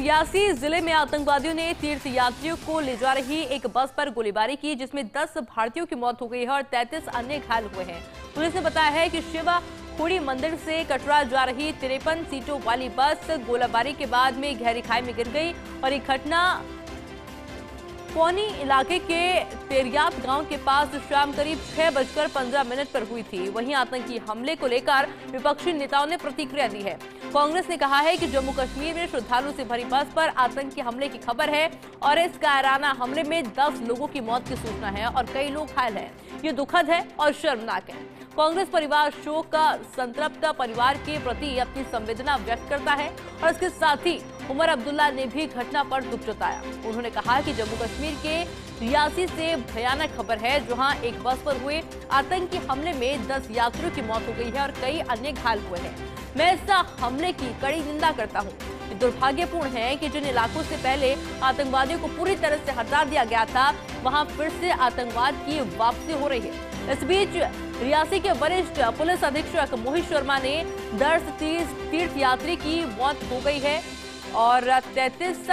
रियासी जिले में आतंकवादियों ने तीर्थ यात्रियों को ले जा रही एक बस पर गोलीबारी की, जिसमें 10 भारतीयों की मौत हो गई है और 33 अन्य घायल हुए हैं। पुलिस ने बताया है कि शिवा खोड़ी मंदिर से कटरा जा रही 53 सीटों वाली बस गोलीबारी के बाद में गहरी खाई में गिर गई और ये घटना पौनी इलाके के तेरियाप गांव के पास शाम करीब 6:15 पर हुई थी। वहीं आतंकी हमले को लेकर विपक्षी नेताओं ने प्रतिक्रिया दी है। कांग्रेस ने कहा है कि जम्मू कश्मीर में श्रद्धालुओं से भरी बस पर आतंकी हमले की खबर है और इस कायराना हमले में 10 लोगों की मौत की सूचना है और कई लोग घायल हैं। ये दुखद है और शर्मनाक है। कांग्रेस परिवार शोक का संतप्त परिवार के प्रति अपनी संवेदना व्यक्त करता है और इसके साथ ही उमर अब्दुल्ला ने भी घटना पर दुख जताया। उन्होंने कहा कि जम्मू कश्मीर के रियासी से भयानक खबर है, जहां एक बस पर हुए आतंकी हमले में 10 यात्रियों की मौत हो गई है और कई अन्य घायल हुए हैं। मैं इस हमले की कड़ी निंदा करता हूं। दुर्भाग्यपूर्ण है कि जिन इलाकों से पहले आतंकवादियों को पूरी तरह से हटा दिया गया था, वहां फिर से आतंकवाद की वापसी हो रही है। इस बीच रियासी के वरिष्ठ पुलिस अधीक्षक मोहित शर्मा ने 10 तीर्थ यात्री की मौत हो गई है और 33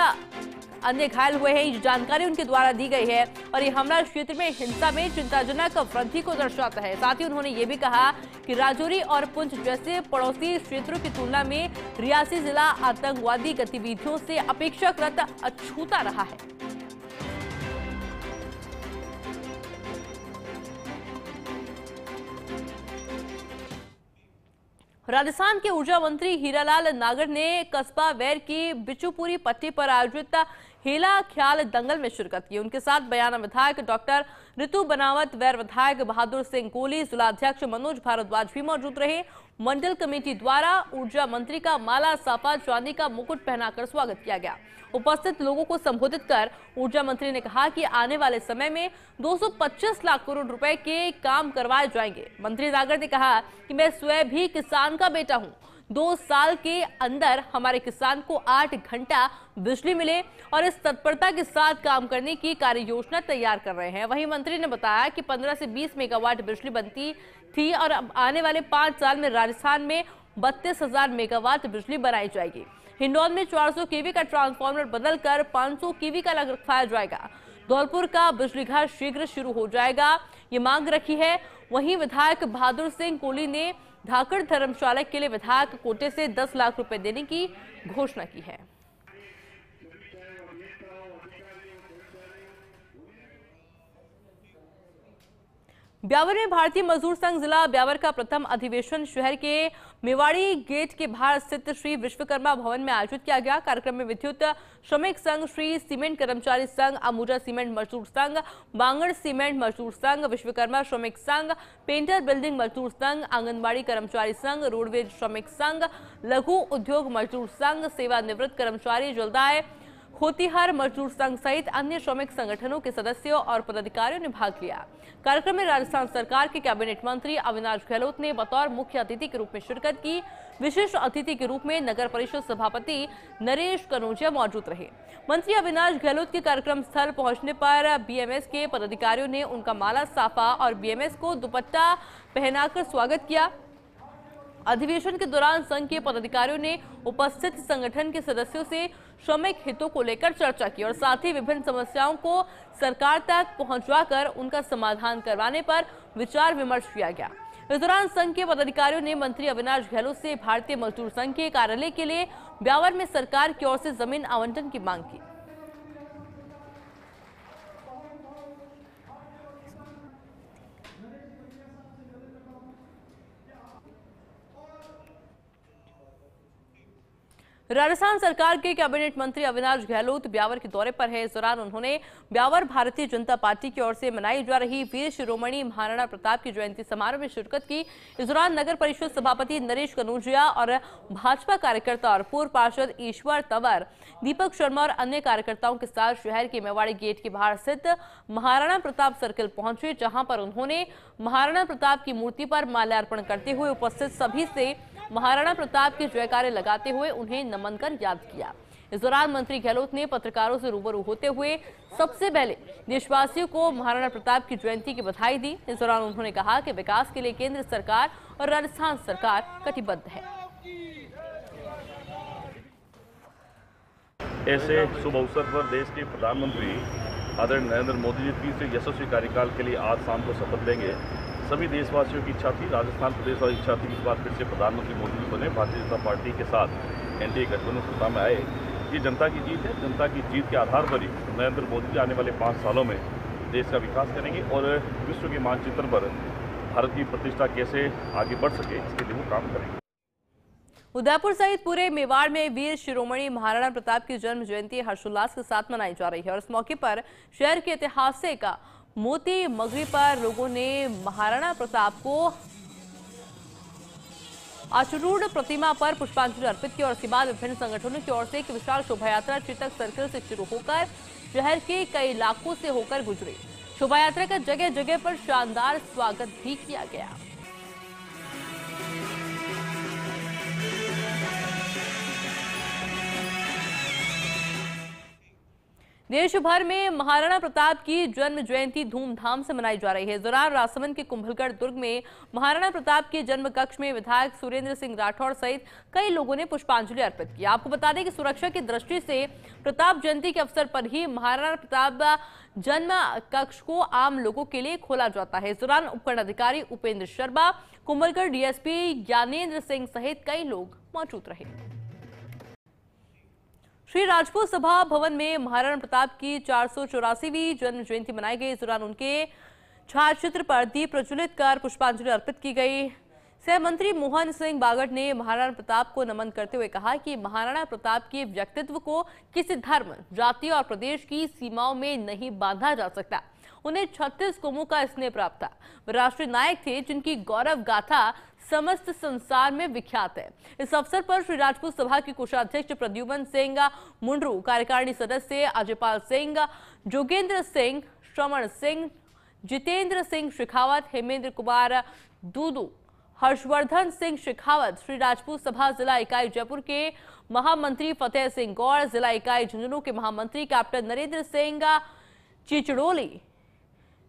अन्य घायल हुए हैं। ये जानकारी उनके द्वारा दी गई है और ये हमला क्षेत्र में हिंसा में चिंताजनक वृद्धि को दर्शाता है। साथ ही उन्होंने ये भी कहा कि राजौरी और पुंछ जैसे पड़ोसी क्षेत्रों की तुलना में रियासी जिला आतंकवादी गतिविधियों से अपेक्षाकृत अछूता रहा है। राजस्थान के ऊर्जा मंत्री हीरालाल नागर ने कस्बा वैर की बिचूपुरी पट्टी पर आयोजित हेला ख्याल दंगल में शिरकत की। उनके साथ बयाना विधायक डॉक्टर ऋतु बनावत, वैर विधायक बहादुर सिंह कोहली, जिलाध्यक्ष मनोज भारद्वाज भी मौजूद रहे। मंडल कमेटी द्वारा ऊर्जा मंत्री का माला, साफा, चांदी का मुकुट पहनाकर स्वागत किया गया। उपस्थित लोगों को संबोधित कर ऊर्जा मंत्री ने कहा कि आने वाले समय में 225 लाख करोड़ रुपए के काम करवाए जाएंगे। मंत्री नागर ने कहा कि मैं स्वयं भी किसान का बेटा हूं। 2 साल के अंदर हमारे किसान को 8 घंटा बिजली मिले और इस तत्परता के साथ काम करने की कार्य योजना तैयार कर रहे हैं। वहीं मंत्री ने बताया कि 15 से 20 मेगावाट बिजली बनती थी और अब आने वाले 5 साल में राजस्थान में 32,000 मेगावाट बिजली बनाई जाएगी। हिंडौन में 400 केवी का ट्रांसफार्मर बदलकर 500 केवी का रखवाया जाएगा। धौलपुर का बिजली घर शीघ्र शुरू हो जाएगा, ये मांग रखी है। वहीं विधायक बहादुर सिंह कोहली ने धाकड़ धर्मशाला के लिए विधायक कोटे से 10 लाख रुपए देने की घोषणा की है। ब्यावर में भारतीय मजदूर संघ जिला ब्यावर का प्रथम अधिवेशन शहर के मेवाड़ी गेट के बाहर स्थित श्री विश्वकर्मा भवन में आयोजित किया गया। कार्यक्रम में विद्युत श्रमिक संघ, श्री सीमेंट कर्मचारी संघ, अमूजा सीमेंट मजदूर संघ, बांगड़ सीमेंट मजदूर संघ, विश्वकर्मा श्रमिक संघ, पेंटर बिल्डिंग मजदूर संघ, आंगनबाड़ी कर्मचारी संघ, रोडवेज श्रमिक संघ, लघु उद्योग मजदूर संघ, सेवानिवृत्त कर्मचारी जलदाय खोतिहार मजदूर संघ सहित अन्य श्रमिक संगठनों के सदस्यों और पदाधिकारियों ने भाग लिया। कार्यक्रम में राजस्थान सरकार के कैबिनेट मंत्री अविनाश गहलोत ने बतौर मुख्य अतिथि के रूप में शिरकत की। विशिष्ट अतिथि के रूप में नगर परिषद सभापति नरेश कनौजिया मौजूद रहे। मंत्री अविनाश गहलोत के कार्यक्रम स्थल पहुंचने पर बीएमएस के पदाधिकारियों ने उनका माला, साफा और बीएमएस को दुपट्टा पहनाकर स्वागत किया। अधिवेशन के दौरान संघ के पदाधिकारियों ने उपस्थित संगठन के सदस्यों से श्रमिक हितों को लेकर चर्चा की और साथ ही विभिन्न समस्याओं को सरकार तक पहुंचवाकर उनका समाधान करवाने पर विचार विमर्श किया गया। इस दौरान संघ के पदाधिकारियों ने मंत्री अविनाश गहलोत से भारतीय मजदूर संघ के कार्यालय के लिए ब्यावर में सरकार की ओर से जमीन आवंटन की मांग की। राजस्थान सरकार के कैबिनेट मंत्री अविनाश गहलोत ब्यावर के दौरे पर है। इस दौरान उन्होंने ब्यावर भारतीय जनता पार्टी की ओर से मनाई जा रही वीर शिरोमणि महाराणा प्रताप की जयंती समारोह में शिरकत की। इस दौरान नगर परिषद सभापति नरेश कनौजिया और भाजपा कार्यकर्ता और पूर्व पार्षद ईश्वर तंवर, दीपक शर्मा और अन्य कार्यकर्ताओं के साथ शहर के मेवाड़ी गेट के बाहर स्थित महाराणा प्रताप सर्किल पहुंचे, जहां पर उन्होंने महाराणा प्रताप की मूर्ति पर माल्यार्पण करते हुए उपस्थित सभी से महाराणा प्रताप के जयकारे लगाते हुए उन्हें नमन कर याद किया। इस दौरान मंत्री गहलोत ने पत्रकारों से रूबरू होते हुए सबसे पहले देशवासियों को महाराणा प्रताप की जयंती की बधाई दी। इस दौरान उन्होंने कहा कि विकास के लिए केंद्र सरकार और राजस्थान सरकार कटिबद्ध है। ऐसे शुभ अवसर पर देश के प्रधानमंत्री आदरणीय नरेंद्र मोदी जी तीसरे यशस्वी कार्यकाल के लिए आज शाम को शपथ लेंगे। सभी देशवासियों की इच्छा थी, राजस्थान प्रदेश वाली इच्छा थी, इस बार फिर से प्रधानमंत्री मोदी जी बने, भारतीय जनता पार्टी के साथ एनडीए गठबंधन सत्ता में आए। ये जनता की जीत है। जनता की जीत के आधार पर ही नरेंद्र मोदी जी आने वाले 5 सालों में देश का विकास करेंगे और विश्व के मानचित्र पर भारत की प्रतिष्ठा कैसे आगे बढ़ सके इसके लिए वो काम करेंगे। उदयपुर सहित पूरे मेवाड़ में वीर शिरोमणि महाराणा प्रताप की जन्म जयंती हर्षोल्लास के साथ मनाई जा रही है और इस मौके पर शहर के ऐतिहासिक मोती मगरी पर लोगों ने महाराणा प्रताप को अश्रूढ़ प्रतिमा पर पुष्पांजलि अर्पित की और इसके बाद विभिन्न संगठनों की ओर से एक विशाल शोभा यात्रा चेतक सर्कल से शुरू होकर शहर के कई इलाकों से होकर गुजरी। शोभा यात्रा का जगह जगह पर शानदार स्वागत भी किया गया। देश भर में महाराणा प्रताप की जन्म जयंती धूमधाम से मनाई जा रही है। इस दौरान राजसमंद के कुंभलगढ़ दुर्ग में महाराणा प्रताप के जन्म कक्ष में विधायक सुरेंद्र सिंह राठौड़ सहित कई लोगों ने पुष्पांजलि अर्पित की। आपको बता दें कि सुरक्षा की दृष्टि से प्रताप जयंती के अवसर पर ही महाराणा प्रताप जन्म कक्ष को आम लोगों के लिए खोला जाता है। इस दौरान उपखंड अधिकारी उपेंद्र शर्मा, कुंभलगढ़ डीएसपी ज्ञानेंद्र सिंह सहित कई लोग मौजूद रहे। श्री राजपूत सभा भवन में महाराणा प्रताप की 484वीं जन्म जयंती मनाई गई। इस दौरान उनके छायाचित्र पर दीप प्रज्वलित कर पुष्पांजलि अर्पित की गई। सह मंत्री मोहन सिंह बागड़ ने महाराणा प्रताप को नमन करते हुए कहा कि महाराणा प्रताप के व्यक्तित्व को किसी धर्म, जाति और प्रदेश की सीमाओं में नहीं बांधा जा सकता। उन्हें 36 कौमों का स्नेह प्राप्त था। वे राष्ट्रीय नायक थे जिनकी गौरव गाथा समस्त संसार में विख्यात है। इस अवसर पर श्री राजपूत सभा के कोषाध्यक्ष प्रद्युमन सिंह मुंडरू, कार्यकारिणी सदस्य अजयपाल सिंह, जोगेंद्र सिंह, श्रवण सिंह, जितेंद्र सिंह शेखावत, हेमेंद्र कुमार दूदू, हर्षवर्धन सिंह शेखावत, श्री राजपूत सभा जिला इकाई जयपुर के महामंत्री फतेह सिंह गौड़, जिला इकाई झुंझुनू के महामंत्री कैप्टन नरेंद्र सिंह चिचड़ोली,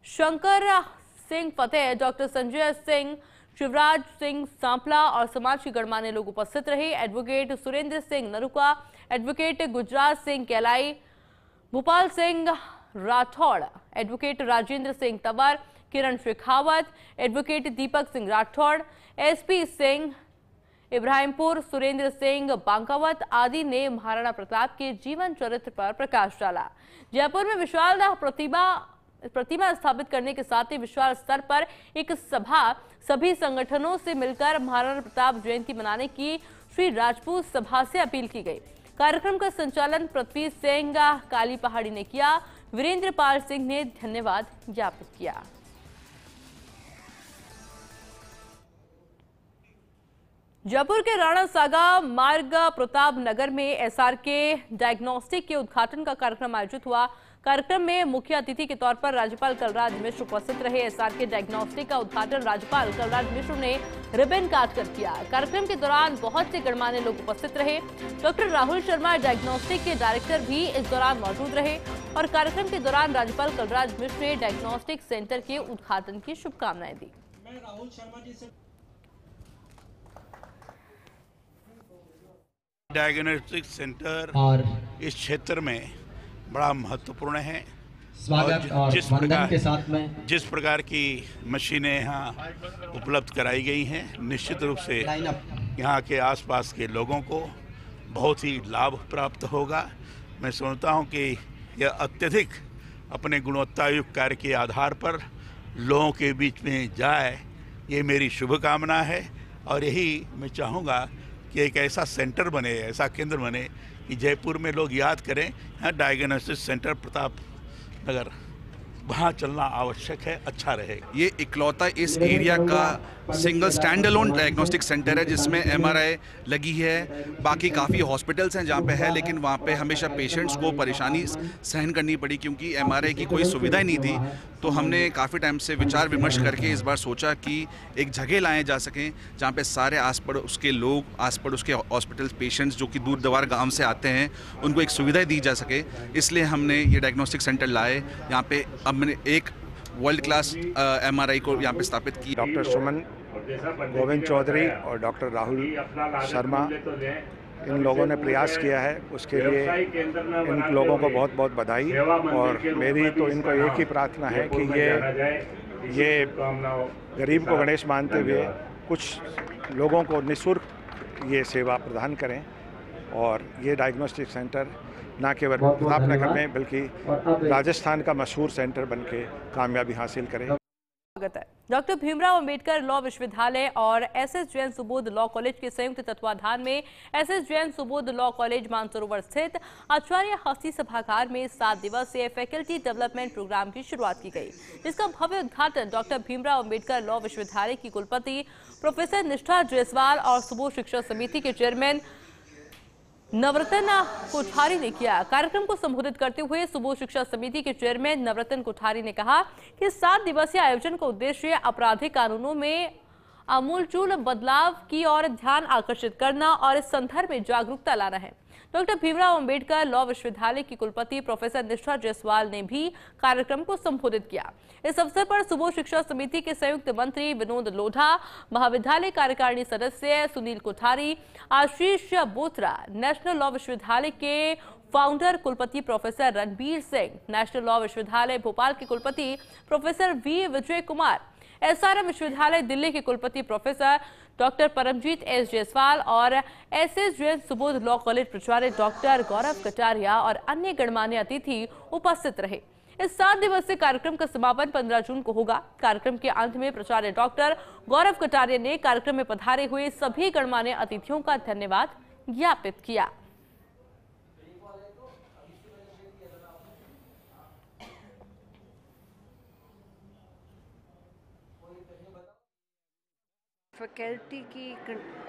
शंकर सिंह फतेह, डॉक्टर संजय सिंह, शिवराज सिंह सांपला और समाज के गणमान्य लोग उपस्थित रहे। Advocate Surendra Singh Naruka, advocate Gujarat Singh Kailai, Bhupal Singh Rathore, advocate Rajendra Singh Tanwar, Kiran Shekhawat, advocate Deepak Singh Rathore, SP Singh Ibrahimpur, Surendra Singh Bankawat आदि ने महाराणा प्रताप के जीवन चरित्र पर प्रकाश डाला। जयपुर में विशाल प्रतिमा स्थापित करने के साथ ही विशाल स्तर पर एक सभा सभी संगठनों से मिलकर महाराणा प्रताप जयंती मनाने की श्री राजपूत सभा से अपील की गई। कार्यक्रम का संचालन पृथ्वी सिंह काली पहाड़ी ने किया। वीरेंद्र पाल सिंह ने धन्यवाद ज्ञापित किया। जयपुर के राणा सागा मार्ग प्रताप नगर में एसआरके डायग्नोस्टिक के उद्घाटन का कार्यक्रम आयोजित हुआ। कार्यक्रम में मुख्य अतिथि के तौर पर राज्यपाल कलराज मिश्र उपस्थित रहे। एसआरके डायग्नोस्टिक का उद्घाटन राज्यपाल कलराज मिश्र ने रिबन काटकर किया। कार्यक्रम के दौरान बहुत से गणमान्य लोग उपस्थित रहे। डॉक्टर राहुल शर्मा डायग्नोस्टिक के डायरेक्टर भी इस दौरान मौजूद रहे और कार्यक्रम के दौरान राज्यपाल कलराज मिश्र ने डायग्नोस्टिक सेंटर के उद्घाटन की शुभकामनाएं दी। डायग्नोस्टिक सेंटर और इस क्षेत्र में बड़ा महत्वपूर्ण है। स्वागत और वंदन के साथ में जिस प्रकार की मशीनें यहाँ उपलब्ध कराई गई हैं, निश्चित रूप से यहाँ के आसपास के लोगों को बहुत ही लाभ प्राप्त होगा। मैं समझता हूँ कि यह अत्यधिक अपने गुणवत्तायुक्त कार्य के आधार पर लोगों के बीच में जाए, ये मेरी शुभकामना है। और यही मैं चाहूँगा कि एक ऐसा सेंटर बने, ऐसा केंद्र बने कि जयपुर में लोग याद करें, हाँ, डायग्नोस्टिक सेंटर प्रताप नगर, वहाँ चलना आवश्यक है, अच्छा रहेगा। ये इकलौता इस एरिया का single stand alone diagnostic centre है जिसमें एमआरआई लगी है। बाकी काफ़ी हॉस्पिटल्स हैं जहाँ पे है, लेकिन वहाँ पे हमेशा पेशेंट्स को परेशानी सहन करनी पड़ी क्योंकि एमआरआई की कोई सुविधा ही नहीं थी। तो हमने काफ़ी टाइम से विचार विमर्श करके इस बार सोचा कि एक जगह लाए जा सकें जहाँ पे सारे आस पड़ोस के लोग, आस पड़ोस के हॉस्पिटल पेशेंट्स जो कि दूर दराज गाँव से आते हैं, उनको एक सुविधा दी जा सके। इसलिए हमने ये डायग्नोस्टिक सेंटर लाए। यहाँ पे हमने एक वर्ल्ड क्लास एमआरआई को यहाँ पे स्थापित किया। डॉक्टर सुमन गोविंद चौधरी और डॉक्टर राहुल शर्मा इन लोगों ने प्रयास किया है, उसके लिए इन लोगों को बहुत बहुत बधाई। और मेरी तो इनको एक ही प्रार्थना है कि ये गरीब को गणेश मानते हुए कुछ लोगों को निःशुल्क ये सेवा प्रदान करें और ये डायग्नोस्टिक सेंटर न केवल प्रतापनगर में बल्कि राजस्थान का मशहूर सेंटर बनके कामयाबी हासिल करें। डॉक्टर भीमराव अंबेडकर लॉ विश्वविद्यालय और SS Jain Subodh law college के संयुक्त तत्वाधान में SS Jain Subodh law college Mansarovar स्थित आचार्य हस्ती सभागार में 7 दिवसीय फैकल्टी डेवलपमेंट प्रोग्राम की शुरुआत की गई, जिसका भव्य उद्घाटन डॉक्टर भीमराव अंबेडकर लॉ विश्वविद्यालय की कुलपति प्रोफेसर निष्ठा जायसवाल और सुबोध शिक्षा समिति के चेयरमैन नवरत्न कोठारी ने किया। कार्यक्रम को संबोधित करते हुए सुबोध शिक्षा समिति के चेयरमैन नवरत्न कोठारी ने कहा कि 7 दिवसीय आयोजन का उद्देश्य आपराधिक कानूनों में आमूलचूल बदलाव की ओर ध्यान आकर्षित करना और इस संदर्भ में जागरूकता लाना है। डॉक्टर भीमराव अंबेडकर लॉ विश्वविद्यालय की कुलपति प्रोफेसर निष्ठा जायसवाल ने भी कार्यक्रम को संबोधित किया। इस अवसर पर सुबोध शिक्षा समिति के संयुक्त मंत्री विनोद लोढ़ा, महाविद्यालय कार्यकारिणी सदस्य सुनील कोठारी, आशीष बोत्रा, नेशनल लॉ विश्वविद्यालय के फाउंडर कुलपति professor Ranbir Singh, national law विश्वविद्यालय भोपाल के कुलपति professor V Vijay Kumar, SRM विश्वविद्यालय दिल्ली के कुलपति professor doctor Paramjit S Jaiswal और SS Jain Subodh law college प्राचार्य डॉक्टर गौरव कटारिया और अन्य गणमान्य अतिथि उपस्थित रहे। इस 7 दिवसीय कार्यक्रम का समापन 15 जून को होगा। कार्यक्रम के अंत में प्राचार्य डॉक्टर गौरव कटारिया ने कार्यक्रम में पधारे हुए सभी गणमान्य अतिथियों का धन्यवाद ज्ञापित किया। फैकल्टी की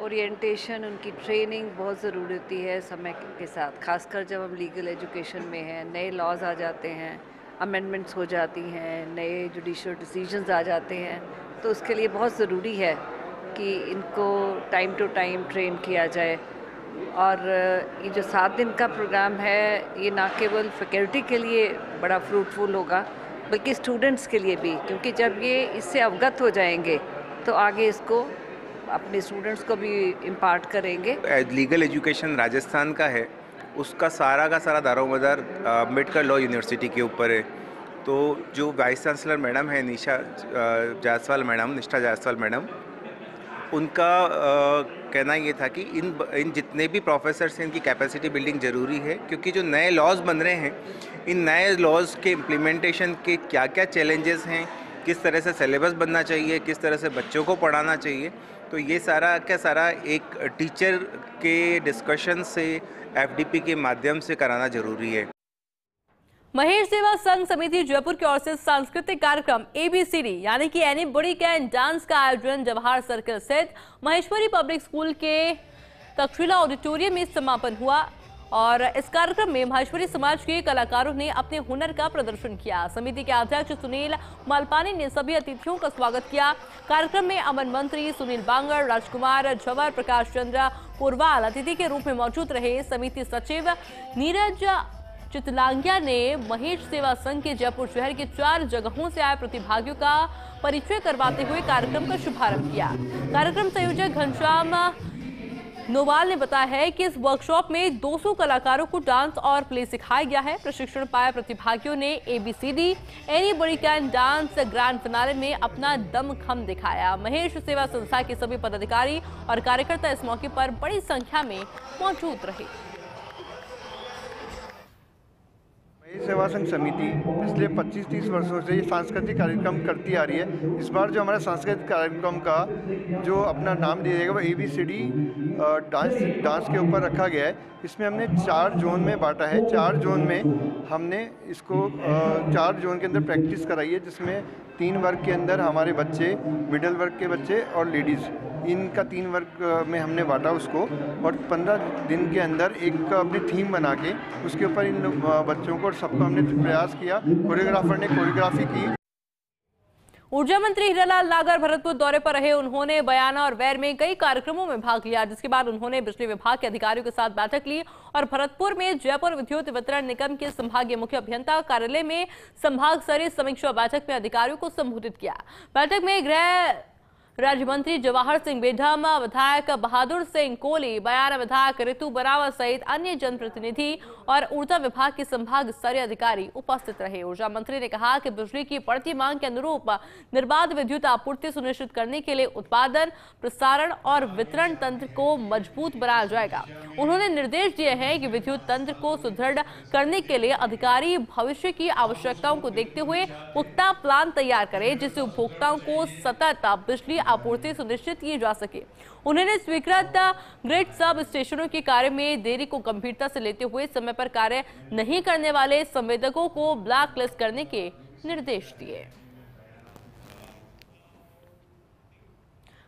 ओरिएंटेशन, उनकी ट्रेनिंग बहुत ज़रूरी होती है समय के साथ, खासकर जब हम लीगल एजुकेशन में हैं, नए लॉज आ जाते हैं, अमेंडमेंट्स हो जाती हैं, नए जुडिशियल डिसीजंस आ जाते हैं, तो उसके लिए बहुत ज़रूरी है कि इनको टाइम टू टाइम ट्रेन किया जाए। और ये जो 7 दिन का प्रोग्राम है, ये ना केवल फैकल्टी के लिए बड़ा फ्रूटफुल होगा बल्कि स्टूडेंट्स के लिए भी, क्योंकि जब ये इससे अवगत हो जाएंगे तो आगे इसको अपने स्टूडेंट्स को भी इम्पार्ट करेंगे। लीगल एजुकेशन राजस्थान का है, उसका सारा का सारा दारोमदार अम्बेडकर लॉ यूनिवर्सिटी के ऊपर है। तो जो वाइस चांसलर मैडम है निष्ठा जायसवाल मैडम, उनका कहना ये था कि इन जितने भी प्रोफेसर्स हैं, इनकी कैपेसिटी बिल्डिंग ज़रूरी है, क्योंकि जो नए लॉज बन रहे हैं, इन नए लॉज के इम्प्लीमेंटेशन के क्या क्या चैलेंजेस हैं, किस तरह से सिलेबस बनना चाहिए, किस तरह से बच्चों को पढ़ाना चाहिए, तो ये सारा का सारा एक टीचर के डिस्कशन से एफडीपी के माध्यम से कराना जरूरी है। महेश सेवा संघ समिति जयपुर की ओर से सांस्कृतिक कार्यक्रम एबीसीडी यानी कि एनीबॉडी कैन डांस का आयोजन जवाहर सर्किल स्थित महेश्वरी पब्लिक स्कूल के तक्षशिला ऑडिटोरियम में समापन हुआ और इस कार्यक्रम में महेश्वरी समाज के कलाकारों ने अपने हुनर का प्रदर्शन किया। समिति के अध्यक्ष सुनील मालपानी ने सभी अतिथियों का स्वागत किया। कार्यक्रम में अमन मंत्री सुनील बांगड़, राजकुमार झवर, प्रकाश चंद्र पुरवाल अतिथि के रूप में मौजूद रहे। समिति सचिव नीरज चितलांगिया ने महेश सेवा संघ के जयपुर शहर के 4 जगहों से आए प्रतिभागियों का परिचय करवाते हुए कार्यक्रम का शुभारंभ किया। कार्यक्रम संयोजक घनश्याम नोवाल ने बताया है कि इस वर्कशॉप में 200 कलाकारों को डांस और प्ले सिखाया गया है। प्रशिक्षण पाए प्रतिभागियों ने ABCD anybody can dance grand finale में अपना दमखम दिखाया। महेश सेवा संस्था के सभी पदाधिकारी और कार्यकर्ता इस मौके पर बड़ी संख्या में मौजूद रहे। महेश सेवा संघ समिति पिछले 25-30 वर्षों से ये सांस्कृतिक कार्यक्रम करती आ रही है। इस बार जो हमारा सांस्कृतिक कार्यक्रम का जो अपना नाम दिया जाएगा वो एबीसीडी डांस के ऊपर रखा गया है। इसमें हमने 4 जोन में बांटा है। 4 जोन में हमने इसको 4 जोन के अंदर प्रैक्टिस कराई है, जिसमें 3 वर्ग के अंदर हमारे बच्चे, मिडिल वर्ग के बच्चे और लेडीज़, इनका 3 वर्ग में हमने बांटा उसको। और 15 दिन के अंदर एक अपनी थीम बना के उसके ऊपर इन बच्चों को और सबको हमने प्रयास किया। कोरियोग्राफर ने कोरियोग्राफी की। ऊर्जा मंत्री हीरालाल नागर भरतपुर दौरे पर रहे। उन्होंने बयाना और वैर में कई कार्यक्रमों में भाग लिया, जिसके बाद उन्होंने बिजली विभाग के अधिकारियों के साथ बैठक ली और भरतपुर में जयपुर विद्युत वितरण निगम के संभागीय मुख्य अभियंता कार्यालय में संभाग स्तरीय समीक्षा बैठक में अधिकारियों को संबोधित किया। बैठक में गृह राज्य मंत्री जवाहर सिंह बेढम, विधायक बहादुर सिंह कोहली, बयाना विधायक ऋतु बरावा सहित अन्य जनप्रतिनिधि और ऊर्जा विभाग के संभाग स्तरीय अधिकारी उपस्थित रहे। ऊर्जा मंत्री ने कहा कि बिजली की बढ़ती मांग के अनुरूप निर्बाध विद्युत आपूर्ति सुनिश्चित करने के लिए उत्पादन, प्रसारण और वितरण तंत्र को मजबूत बनाया जाएगा। उन्होंने निर्देश दिए हैं कि विद्युत तंत्र को सुदृढ़ करने के लिए अधिकारी भविष्य की आवश्यकताओं को देखते हुए पुख्ता प्लान तैयार करें, जिससे उपभोक्ताओं को सतत बिजली आपूर्ति सुनिश्चित की जा सके। उन्होंने स्वीकृत ग्रिड सब स्टेशनों के कार्य में देरी को गंभीरता से लेते हुए समय पर कार्य नहीं करने वाले संवेदकों को ब्लैक लिस्ट करने के निर्देश दिए।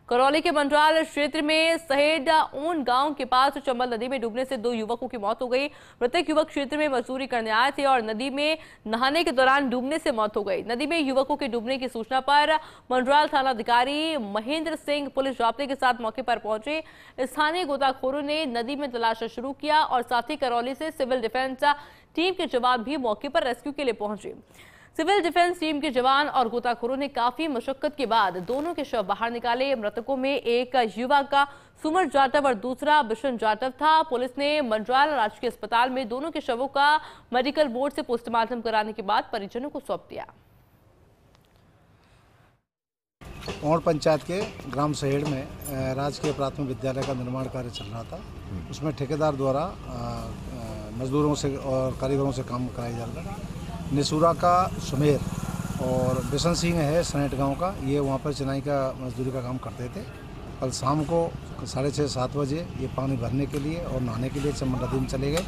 करौली के मंडराल क्षेत्र में सहेड ओन गांव के पास चंबल नदी में डूबने से 2 युवकों की मौत हो गई। मृतक युवक क्षेत्र में मजदूरी करने आए थे और नदी में नहाने के दौरान डूबने से मौत हो गई। नदी में युवकों के डूबने की सूचना पर मंडराल थाना अधिकारी महेंद्र सिंह पुलिस जाब्ते के साथ मौके पर पहुंचे। स्थानीय गोताखोरों ने नदी में तलाश शुरू किया और साथ ही करौली से सिविल डिफेंस टीम के जवान भी मौके पर रेस्क्यू के लिए पहुंचे। सिविल डिफेंस टीम के जवान और गोताखोरों ने काफी मशक्कत के बाद दोनों के शव बाहर निकाले। मृतकों में एक युवा का सुमर जाटव और दूसरा बिशन जाटव था। पुलिस ने मंडराल राजकीय अस्पताल में दोनों के शवों का मेडिकल बोर्ड से पोस्टमार्टम कराने के बाद परिजनों को सौंप दिया। और पंचायत के ग्राम सहेड़ में राजकीय प्राथमिक विद्यालय का निर्माण कार्य चल रहा था। उसमें ठेकेदार द्वारा मजदूरों से और कारीगरों से काम कराया जा रहा था। निसूरा का सुमेर और बिशन सिंह है सनेट गांव का, ये वहाँ पर चिनाई का मजदूरी का काम करते थे। कल शाम को 6:30-7 बजे ये पानी भरने के लिए और नहाने के लिए चंबल नदी में चले गए।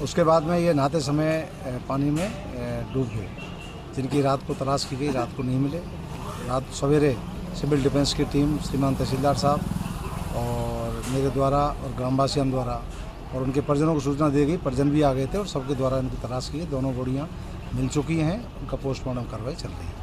उसके बाद में ये नहाते समय पानी में डूब गए, जिनकी रात को तलाश की गई, रात को नहीं मिले। रात सवेरे सिविल डिफेंस की टीम, श्रीमान तहसीलदार साहब और मेरे द्वारा और ग्रामवासियों द्वारा और उनके परिजनों को सूचना दी गई। परिजन भी आ गए थे और सबके द्वारा इनकी तलाश की। दोनों बॉडियां मिल चुकी हैं, उनका पोस्टमार्टम कार्रवाई चल रही है।